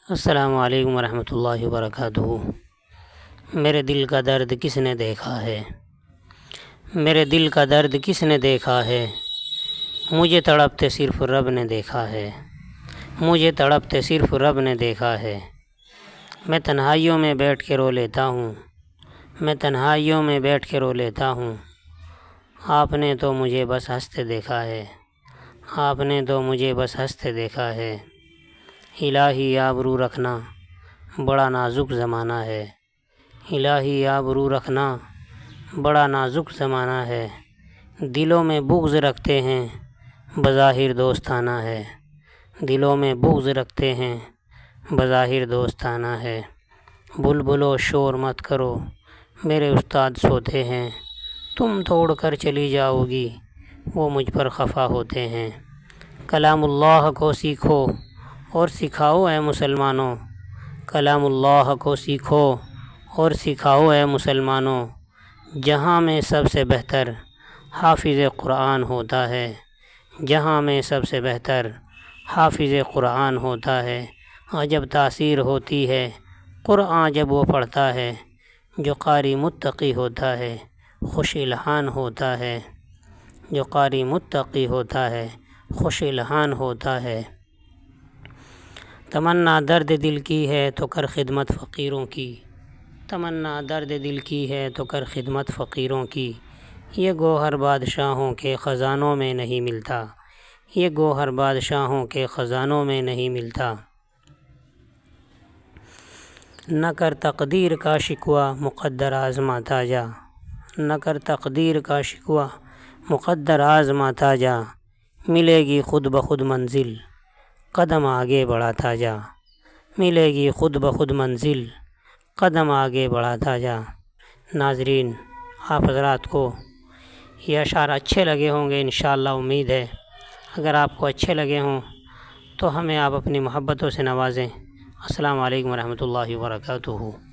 السلام علیکم ورحمۃ اللہ وبرکاتہ۔ میرے دل کا درد کس نے دیکھا ہے، میرے دل کا درد کس نے دیکھا ہے، مجھے تڑپتے صرف رب نے دیکھا ہے، مجھے تڑپتے صرف رب نے دیکھا ہے۔ میں تنہائیوں میں بیٹھ کے رو لیتا ہوں، میں تنہائیوں میں بیٹھ کے رو لیتا ہوں۔ آپ نے تو مجھے بس ہنستے دیکھا ہے، آپ نے تو مجھے بس ہنستے دیکھا ہے۔ الہی آبرو رکھنا بڑا نازک زمانہ ہے، الہی آبرو رکھنا بڑا نازک زمانہ ہے۔ دلوں میں بغض رکھتے ہیں بظاہر دوستانہ ہے، دلوں میں بغض رکھتے ہیں بظاہر دوستانہ ہے۔ بلبلو شور مت کرو میرے استاد سوتے ہیں، تم توڑ کر چلی جاؤ گی وہ مجھ پر خفا ہوتے ہیں۔ کلام اللہ کو سیکھو اور سکھاؤ اے مسلمانوں، کلام اللہ کو سیکھو اور سکھاؤ اے مسلمانوں۔ جہاں میں سب سے بہتر حافظ قرآن ہوتا ہے، جہاں میں سب سے بہتر حافظ قرآن ہوتا ہے۔ عجب تاثیر ہوتی ہے قرآن جب وہ پڑھتا ہے، جو قاری متقی ہوتا ہے خوش الحان ہوتا ہے، جو قاری متقی ہوتا ہے خوش الحان ہوتا ہے۔ تمنا درد دل کی ہے تو کر خدمت فقیروں کی، تمنا درد دل کی ہے تو کر خدمت فقیروں کی۔ یہ گوہر بادشاہوں کے خزانوں میں نہیں ملتا، یہ گوہر بادشاہوں کے خزانوں میں نہیں ملتا۔ نہ کر تقدیر کا شکوہ مقدر آزماتا جا، نہ کر تقدیر کا شکوہ مقدر آزماتا جا۔ ملے گی خود بخود منزل قدم آگے بڑھاتا جا، ملے گی خود بخود منزل قدم آگے بڑھاتا جا۔ ناظرین، آپ حضرات کو یہ اشعار اچھے لگے ہوں گے انشاءاللہ، امید ہے۔ اگر آپ کو اچھے لگے ہوں تو ہمیں آپ اپنی محبتوں سے نوازیں۔ السلام علیکم ورحمۃ اللہ وبرکاتہ۔